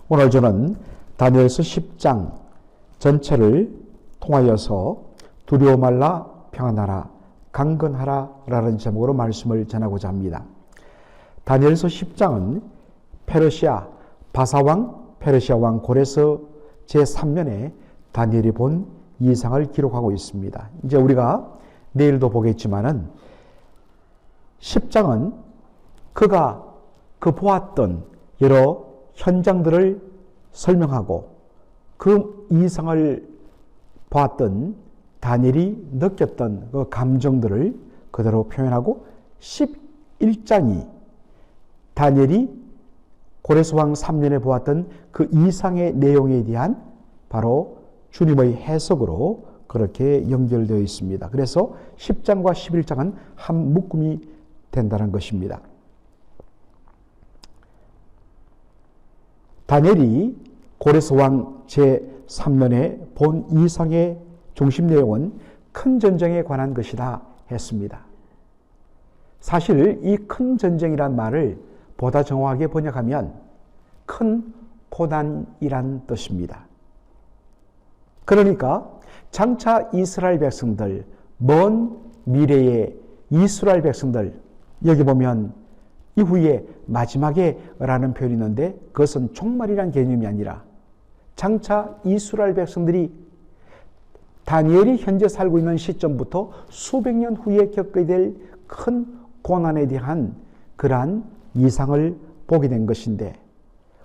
오늘 저는 다니엘서 10장 전체를 통하여서 두려워 말라 평안하라 강건하라 라는 제목으로 말씀을 전하고자 합니다. 다니엘서 10장은 페르시아 왕 고레스 제3년에 다니엘이 본 이상을 기록하고 있습니다. 이제 우리가 내일도 보겠지만은 10장은 그가 보았던 여러 현장들을 설명하고 그 이상을 보았던 다니엘이 느꼈던 그 감정들을 그대로 표현하고 11장이 다니엘이 고레스 왕 3년에 보았던 그 이상의 내용에 대한 바로 주님의 해석으로 그렇게 연결되어 있습니다. 그래서 10장과 11장은 한 묶음이 된다는 것입니다. 다니엘이 고레스 왕 제3년에 본 이상의 중심 내용은 큰 전쟁에 관한 것이다 했습니다. 사실 이 큰 전쟁이란 말을 보다 정확하게 번역하면 큰 고난이란 뜻입니다. 그러니까 장차 이스라엘 백성들, 먼 미래의 이스라엘 백성들, 여기 보면 이후에 마지막에 라는 표현이 있는데 그것은 종말이란 개념이 아니라 장차 이스라엘 백성들이 다니엘이 현재 살고 있는 시점부터 수백 년 후에 겪게 될 큰 고난에 대한 그러한 이상을 보게 된 것인데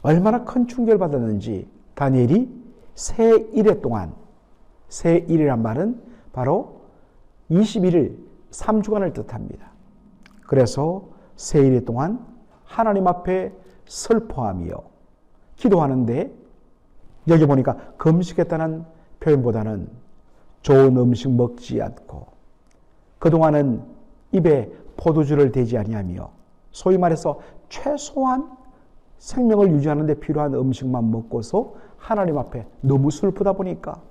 얼마나 큰 충격을 받았는지 다니엘이 새 1회 동안, 새 1이란 말은 바로 21일 3주간을 뜻합니다. 그래서 새 1회 동안 하나님 앞에 슬퍼하며 기도하는데 여기 보니까 금식했다는 표현보다는 좋은 음식 먹지 않고 그동안은 입에 포도주를 대지 아니하며 소위 말해서 최소한 생명을 유지하는 데 필요한 음식만 먹고서 하나님 앞에 너무 슬프다 보니까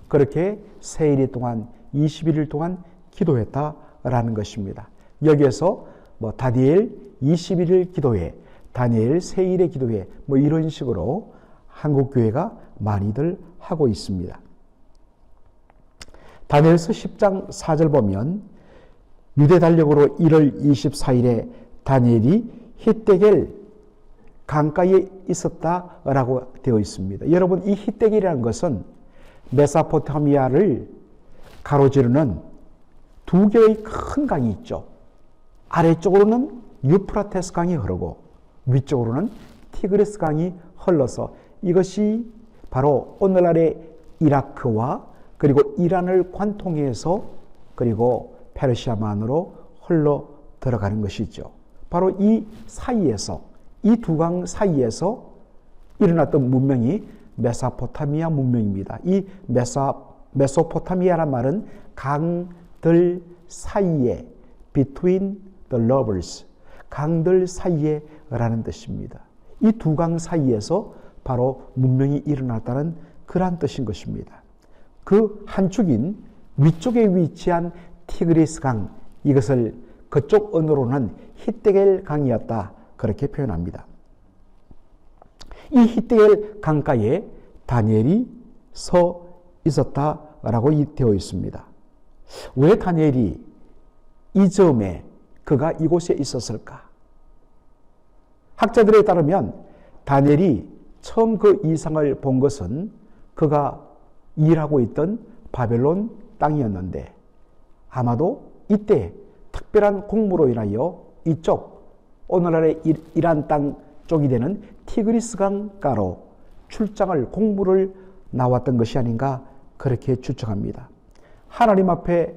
그렇게 새 1일 동안 21일 동안 기도했다라는 것입니다. 여기에서 다니엘 21일 기도회, 다니엘 새 1의 기도회 이런 식으로 한국교회가 많이들 하고 있습니다. 다니엘서 10장 4절 보면 유대 달력으로 1월 24일에 다니엘이 히데겔 강가에 있었다라고 되어 있습니다. 여러분 이 히데겔이라는 것은 메소포타미아를 가로지르는 두 개의 큰 강이 있죠. 아래쪽으로는 유프라테스 강이 흐르고 위쪽으로는 티그리스 강이 흘러서 이것이 바로 오늘날의 이라크와 그리고 이란을 관통해서 그리고 페르시아만으로 흘러 들어가는 것이죠. 바로 이 사이에서 이 두 강 사이에서 일어났던 문명이 메소포타미아 문명입니다. 이 메소포타미아란 말은 강들 사이에 between the rivers 강들 사이에 라는 뜻입니다. 이 두 강 사이에서 바로 문명이 일어났다는 그러한 뜻인 것입니다. 그 한 축인 위쪽에 위치한 티그리스 강, 이것을 그쪽 언어로는 히데겔 강이었다 그렇게 표현합니다. 이 히데겔 강가에 다니엘이 서 있었다라고 되어 있습니다. 왜 다니엘이 이 즈음에 그가 이곳에 있었을까? 학자들에 따르면 다니엘이 처음 그 이상을 본 것은 그가 일하고 있던 바벨론 땅이었는데 아마도 이때 특별한 공무로 인하여 이쪽 오늘날의 이란 땅 쪽이 되는 티그리스 강가로 출장을 공부를 나왔던 것이 아닌가 그렇게 추측합니다. 하나님 앞에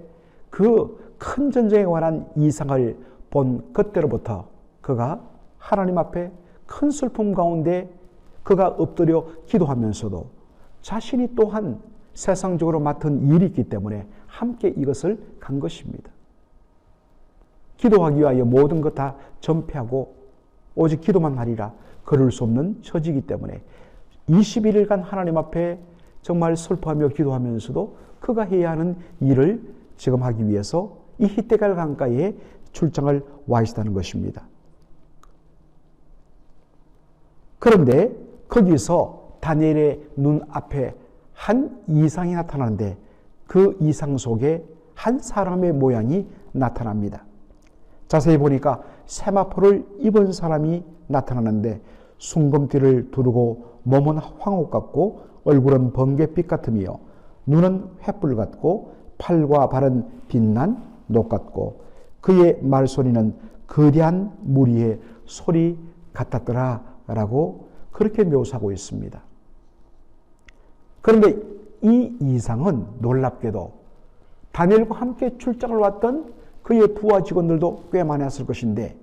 그 큰 전쟁에 관한 이상을 본 그때로부터 그가 하나님 앞에 큰 슬픔 가운데 그가 엎드려 기도하면서도 자신이 또한 세상적으로 맡은 일이 있기 때문에 함께 이것을 간 것입니다. 기도하기 위하여 모든 것 다 전폐하고 오직 기도만 하리라 그럴 수 없는 처지이기 때문에 21일간 하나님 앞에 정말 슬퍼하며 기도하면서도 그가 해야 하는 일을 지금 하기 위해서 이 히데겔 강가에 출장을 와 있다는 것입니다. 그런데 거기서 다니엘의 눈앞에 한 이상이 나타나는데 그 이상 속에 한 사람의 모양이 나타납니다. 자세히 보니까 세마포를 입은 사람이 나타나는데 숭검띠를 두르고 몸은 황옥 같고 얼굴은 번갯빛 같으며 눈은 횃불 같고 팔과 발은 빛난 녹 같고 그의 말소리는 거대한 무리의 소리 같았더라 라고 그렇게 묘사하고 있습니다. 그런데 이 이상은 놀랍게도 다니엘과 함께 출장을 왔던 그의 부하 직원들도 꽤 많았을 것인데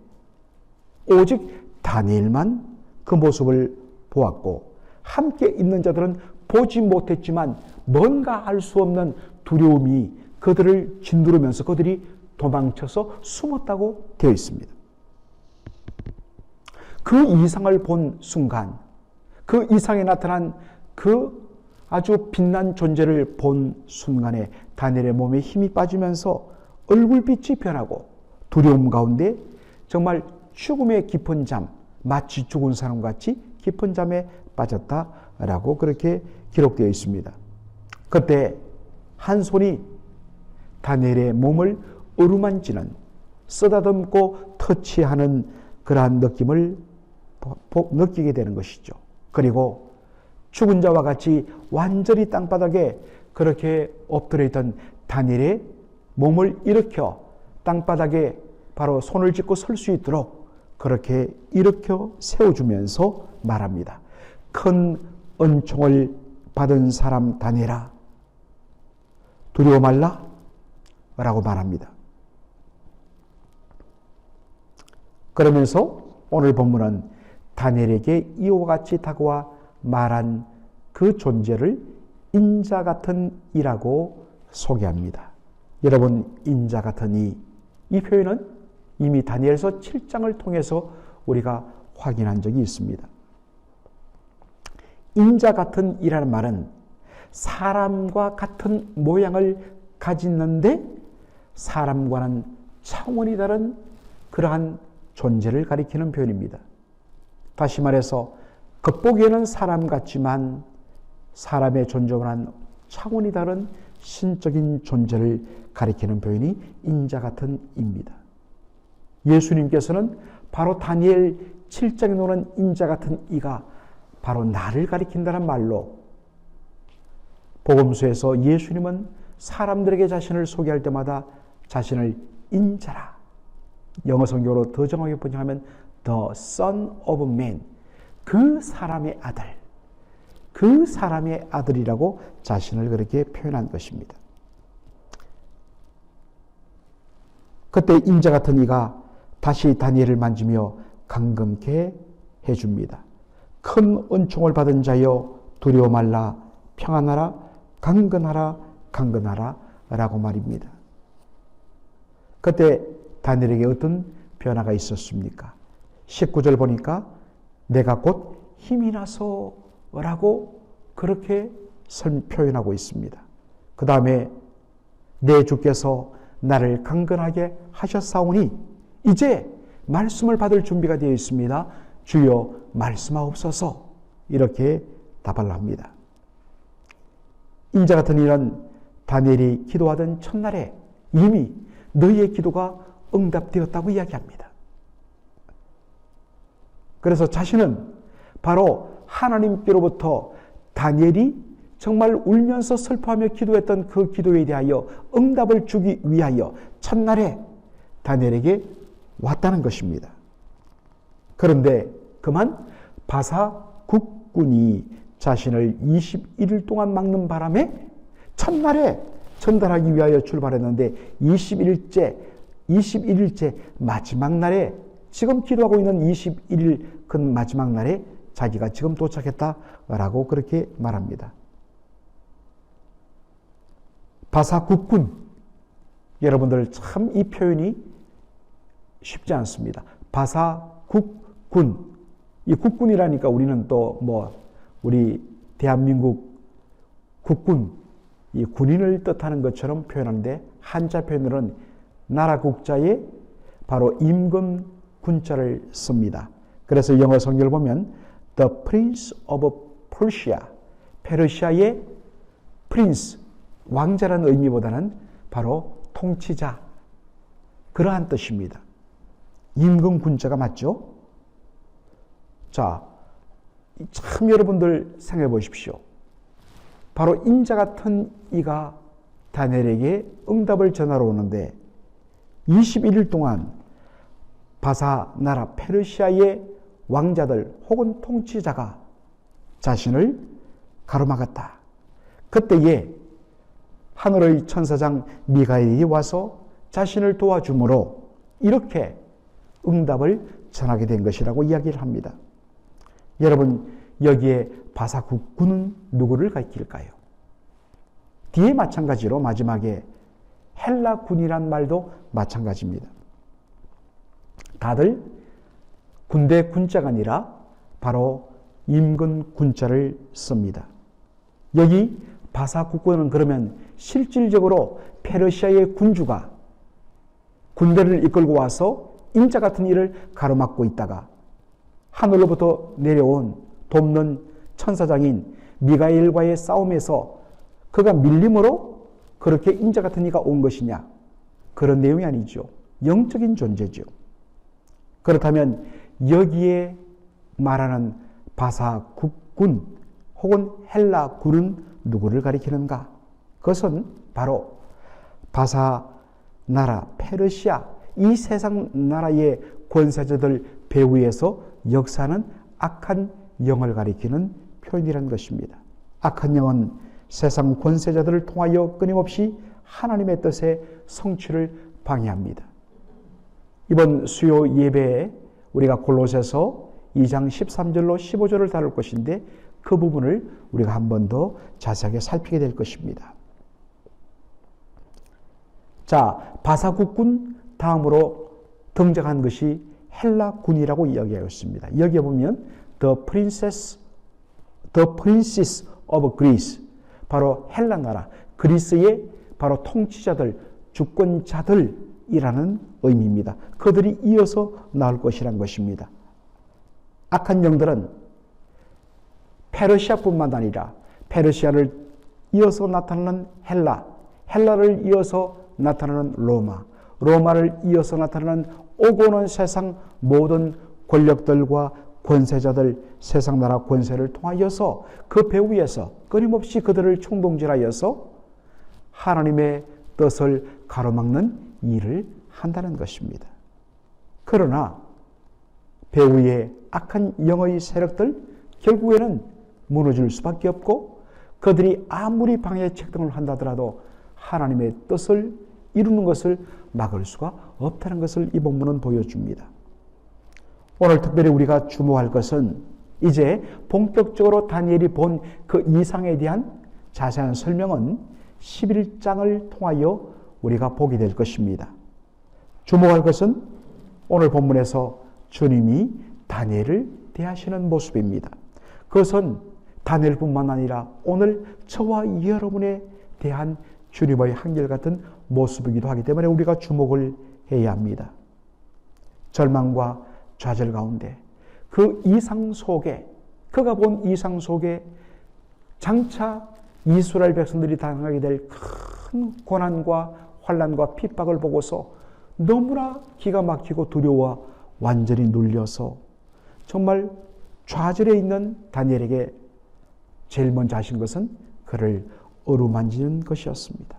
오직 다니엘만 그 모습을 보았고 함께 있는 자들은 보지 못했지만 뭔가 알 수 없는 두려움이 그들을 짓누르면서 그들이 도망쳐서 숨었다고 되어 있습니다. 그 이상을 본 순간, 그 이상에 나타난 그 아주 빛난 존재를 본 순간에 다니엘의 몸에 힘이 빠지면서 얼굴빛이 변하고 두려움 가운데 정말 죽음의 깊은 잠, 마치 죽은 사람같이 깊은 잠에 빠졌다라고 그렇게 기록되어 있습니다. 그때 한 손이 다니엘의 몸을 어루만지는, 쓰다듬고 터치하는 그러한 느낌을 느끼게 되는 것이죠. 그리고 죽은 자와 같이 완전히 땅바닥에 그렇게 엎드려 있던 다니엘의 몸을 일으켜 땅바닥에 바로 손을 짚고 설 수 있도록 그렇게 일으켜 세워주면서 말합니다. 큰 은총을 받은 사람 다니엘아, 두려워 말라 라고 말합니다. 그러면서 오늘 본문은 다니엘에게 이와 같이 다가와 말한 그 존재를 인자 같은 이라고 소개합니다. 여러분, 인자 같은 이 표현은 이미 다니엘서 7장을 통해서 우리가 확인한 적이 있습니다. 인자 같은 이라는 말은 사람과 같은 모양을 가지는데 사람과는 차원이 다른 그러한 존재를 가리키는 표현입니다. 다시 말해서 겉보기에는 사람 같지만 사람의 존재와는 차원이 다른 신적인 존재를 가리키는 표현이 인자 같은 입니다. 예수님께서는 바로 다니엘 7장에 나오는 인자 같은 이가 바로 나를 가리킨다는 말로 복음서에서 예수님은 사람들에게 자신을 소개할 때마다 자신을 인자라, 영어 성경으로 더 정확하게 번역하면 The Son of Man, 그 사람의 아들, 그 사람의 아들이라고 자신을 그렇게 표현한 것입니다. 그때 인자 같은 이가 다시 다니엘을 만지며 감금케 해줍니다. 큰 은총을 받은 자여 두려워 말라, 평안하라, 강건하라, 강건하라 라고 말입니다. 그때 다니엘에게 어떤 변화가 있었습니까? 19절 보니까 내가 곧 힘이 나서 라고 그렇게 표현하고 있습니다. 그 다음에 내 주께서 나를 강건하게 하셨사오니 이제 말씀을 받을 준비가 되어 있습니다. 주여 말씀하옵소서, 이렇게 답을 합니다. 인자 같은 이는 다니엘이 기도하던 첫날에 이미 너희의 기도가 응답되었다고 이야기합니다. 그래서 자신은 바로 하나님께로부터 다니엘이 정말 울면서 슬퍼하며 기도했던 그 기도에 대하여 응답을 주기 위하여 첫날에 다니엘에게 왔다는 것입니다. 그런데 그만 바사 국군이 자신을 21일 동안 막는 바람에 첫날에 전달하기 위하여 출발했는데 21일째 마지막 날에, 지금 기도하고 있는 21일 그 마지막 날에 자기가 지금 도착했다라고 그렇게 말합니다. 바사 국군, 여러분들 참 이 표현이 쉽지 않습니다. 바사 국군, 이 국군이라니까 우리는 또 우리 대한민국 국군, 이 군인을 뜻하는 것처럼 표현하는데 한자 표현으로는 나라 국자에 바로 임금 군자를 씁니다. 그래서 영어 성경을 보면 The Prince of Persia, 페르시아의 프린스, 왕자라는 의미보다는 바로 통치자, 그러한 뜻입니다. 임금 군자가 맞죠? 자, 참 여러분들 생각해 보십시오. 바로 인자 같은 이가 다니엘에게 응답을 전하러 오는데 21일 동안 바사 나라 페르시아의 왕자들 혹은 통치자가 자신을 가로막았다. 그때에 하늘의 천사장 미가엘이 와서 자신을 도와주므로 이렇게 응답을 전하게 된 것이라고 이야기를 합니다. 여러분, 여기에 바사 국군은 누구를 가리킬까요? 뒤에 마찬가지로 마지막에 헬라 군이란 말도 마찬가지입니다. 다들 군대 군자가 아니라 바로 임금 군자를 씁니다. 여기 바사 국군은 그러면 실질적으로 페르시아의 군주가 군대를 이끌고 와서 인자 같은 일을 가로막고 있다가 하늘로부터 내려온 돕는 천사장인 미가엘과의 싸움에서 그가 밀림으로 그렇게 인자 같은 이가 온 것이냐? 그런 내용이 아니죠. 영적인 존재죠. 그렇다면 여기에 말하는 바사 국군 혹은 헬라 군은 누구를 가리키는가? 그것은 바로 바사 나라 페르시아, 이 세상 나라의 권세자들 배후에서 역사하는 악한 영을 가리키는 표현이라는 것입니다. 악한 영은 세상 권세자들을 통하여 끊임없이 하나님의 뜻의 성취를 방해합니다. 이번 수요 예배에 우리가 골로새서 2장 13절로 15절을 다룰 것인데 그 부분을 우리가 한 번 더 자세하게 살피게 될 것입니다. 자, 바사국군 다음으로 등장한 것이 헬라군이라고 이야기하였습니다. 여기에 보면 The Princess of Greece, 바로 헬라 나라, 그리스의 바로 통치자들, 주권자들이라는 의미입니다. 그들이 이어서 나올 것이란 것입니다. 악한 영들은 페르시아뿐만 아니라 페르시아를 이어서 나타나는 헬라, 헬라를 이어서 나타나는 로마, 로마를 이어서 나타나는 오고 오는 세상 모든 권력들과 권세자들, 세상 나라 권세를 통하여서 그 배후에서 끊임없이 그들을 총동질하여서 하나님의 뜻을 가로막는 일을 한다는 것입니다. 그러나 배후의 악한 영의 세력들 결국에는 무너질 수밖에 없고 그들이 아무리 방해 책동을 한다더라도 하나님의 뜻을 이루는 것을 막을 수가 없다는 것을 이 본문은 보여줍니다. 오늘 특별히 우리가 주목할 것은 이제 본격적으로 다니엘이 본 그 이상에 대한 자세한 설명은 11장을 통하여 우리가 보게 될 것입니다. 주목할 것은 오늘 본문에서 주님이 다니엘을 대하시는 모습입니다. 그것은 다니엘뿐만 아니라 오늘 저와 여러분에 대한 주님의 한결같은 모습이기도 하기 때문에 우리가 주목을 해야 합니다. 절망과 좌절 가운데 그 이상 속에, 그가 본 이상 속에 장차 이스라엘 백성들이 당하게 될 큰 고난과 환난과 핍박을 보고서 너무나 기가 막히고 두려워 완전히 눌려서 정말 좌절해 있는 다니엘에게 제일 먼저 하신 것은 그를 어루만지는 것이었습니다.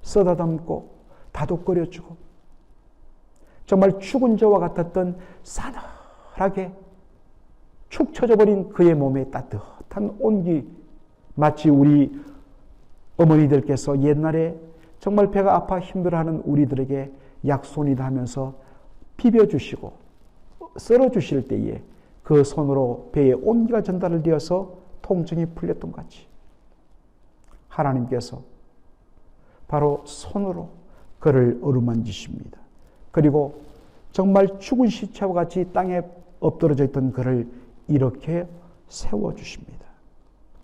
쓰다듬고 다독거려주고 정말 죽은 자와 같았던 싸늘하게 축 처져버린 그의 몸에 따뜻한 온기, 마치 우리 어머니들께서 옛날에 정말 배가 아파 힘들어하는 우리들에게 약손이다 하면서 비벼주시고 썰어주실 때에 그 손으로 배에 온기가 전달을 되어서 통증이 풀렸던 것 같이 하나님께서 바로 손으로 그를 어루만지십니다. 그리고 정말 죽은 시체와 같이 땅에 엎드러져 있던 그를 이렇게 세워주십니다.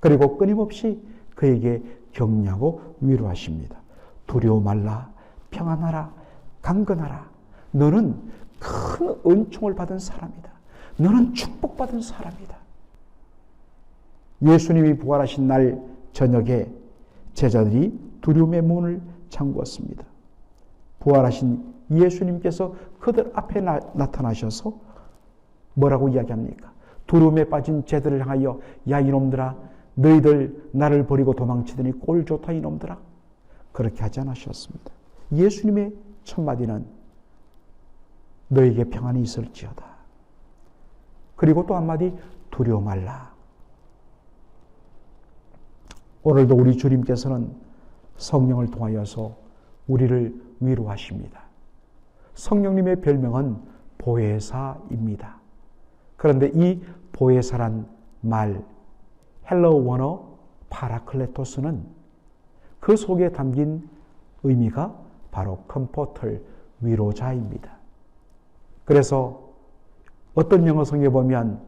그리고 끊임없이 그에게 격려하고 위로하십니다. 두려워 말라, 평안하라, 강건하라. 너는 큰 은총을 받은 사람이다. 너는 축복받은 사람이다. 예수님이 부활하신 날 저녁에 제자들이 두려움의 문을 잠궜습니다. 부활하신 예수님께서 그들 앞에 나타나셔서 뭐라고 이야기합니까? 두려움에 빠진 제자들을 향하여 야 이놈들아 너희들 나를 버리고 도망치더니 꼴 좋다 이놈들아. 그렇게 하지 않으셨습니다. 예수님의 첫마디는 너에게 평안이 있을지어다. 그리고 또 한마디 두려워 말라. 오늘도 우리 주님께서는 성령을 통하여서 우리를 위로하십니다. 성령님의 별명은 보혜사입니다. 그런데 이 보혜사란 말 헬라어 원어 파라클레토스는 그 속에 담긴 의미가 바로 컴포터, 위로자입니다. 그래서 어떤 영어성에 보면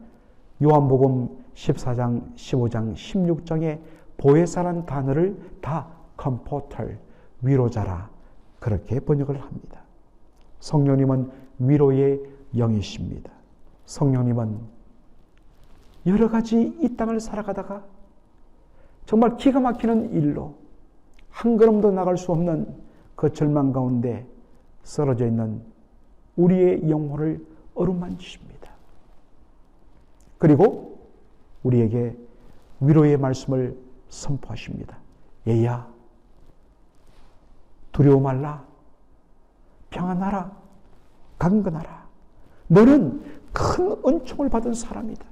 요한복음 14장, 15장, 16장에 보혜사란 단어를 다 컴포터, 위로자라 그렇게 번역을 합니다. 성령님은 위로의 영이십니다. 성령님은 여러 가지 이 땅을 살아가다가 정말 기가 막히는 일로 한 걸음도 나갈 수 없는 그 절망 가운데 쓰러져 있는 우리의 영혼을 어루만지십니다. 그리고 우리에게 위로의 말씀을 선포하십니다. 얘야, 두려워 말라. 평안하라. 강건하라. 너는 큰 은총을 받은 사람이다.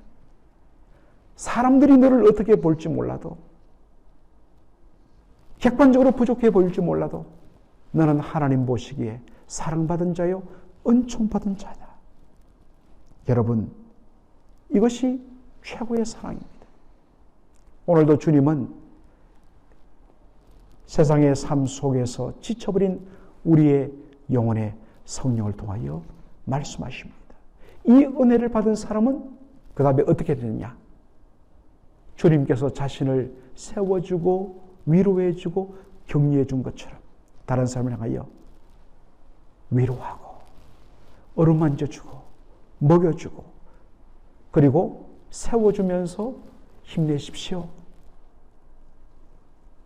사람들이 너를 어떻게 볼지 몰라도, 객관적으로 부족해 보일지 몰라도 너는 하나님 보시기에 사랑받은 자요 은총받은 자다. 여러분, 이것이 최고의 사랑입니다. 오늘도 주님은 세상의 삶 속에서 지쳐버린 우리의 영혼의 성령을 통하여 말씀하십니다. 이 은혜를 받은 사람은 그 다음에 어떻게 되느냐? 주님께서 자신을 세워주고 위로해주고 격려해준 것처럼 다른 사람을 향하여 위로하고 어루만져주고 먹여주고 그리고 세워주면서 힘내십시오.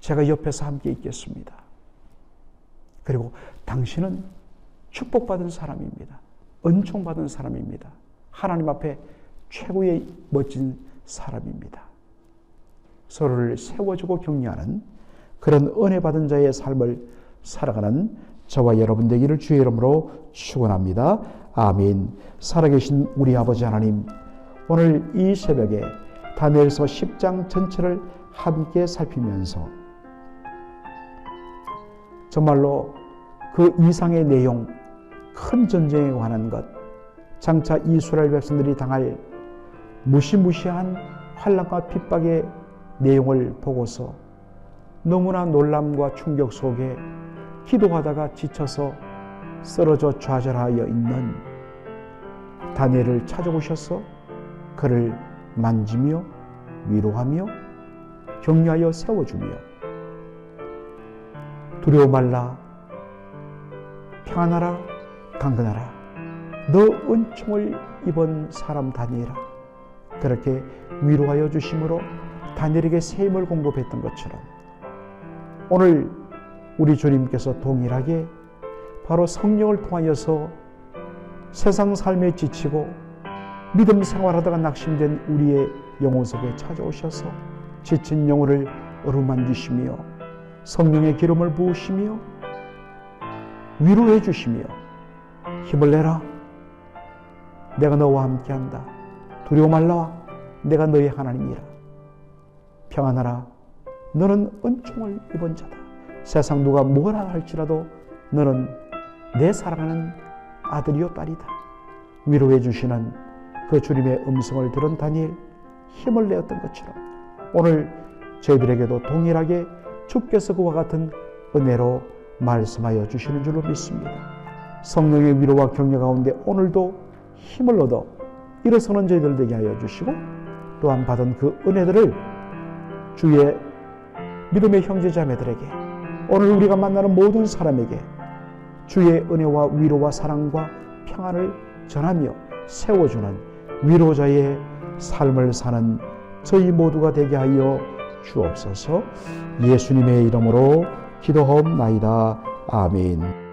제가 옆에서 함께 있겠습니다. 그리고 당신은 축복받은 사람입니다. 은총받은 사람입니다. 하나님 앞에 최고의 멋진 사람입니다. 서로를 세워주고 격려하는 그런 은혜 받은 자의 삶을 살아가는 저와 여러분 되기를 주의 이름으로 축원합니다. 아멘. 살아계신 우리 아버지 하나님, 오늘 이 새벽에 다니엘서 10장 전체를 함께 살피면서 정말로 그 이상의 내용, 큰 전쟁에 관한 것, 장차 이스라엘 백성들이 당할 무시무시한 환난과 핍박의 내용을 보고서 너무나 놀람과 충격 속에 기도하다가 지쳐서 쓰러져 좌절하여 있는 다니엘을 찾아오셔서 그를 만지며 위로하며 격려하여 세워주며 두려워 말라, 평안하라, 강건하라, 너 은총을 입은 사람 다니엘아, 그렇게 위로하여 주심으로 다니엘에게 새 힘을 공급했던 것처럼 오늘 우리 주님께서 동일하게 바로 성령을 통하여서 세상 삶에 지치고 믿음 생활하다가 낙심된 우리의 영혼 속에 찾아오셔서 지친 영혼을 어루만지시며 성령의 기름을 부으시며 위로해 주시며 힘을 내라, 내가 너와 함께한다, 두려워 말라, 내가 너의 하나님이라, 평안하라, 너는 은총을 입은 자다, 세상 누가 뭐라 할지라도 너는 내 사랑하는 아들이요 딸이다. 위로해 주시는 그 주님의 음성을 들은 다니엘, 힘을 내었던 것처럼 오늘 저희들에게도 동일하게 주께서 그와 같은 은혜로 말씀하여 주시는 줄로 믿습니다. 성령의 위로와 격려 가운데 오늘도 힘을 얻어 일어서는 저희들 되게 하여 주시고, 또한 받은 그 은혜들을 주의 믿음의 형제자매들에게, 오늘 우리가 만나는 모든 사람에게 주의 은혜와 위로와 사랑과 평안을 전하며 세워주는 위로자의 삶을 사는 저희 모두가 되게 하여 주옵소서. 예수님의 이름으로 기도하옵나이다. 아멘.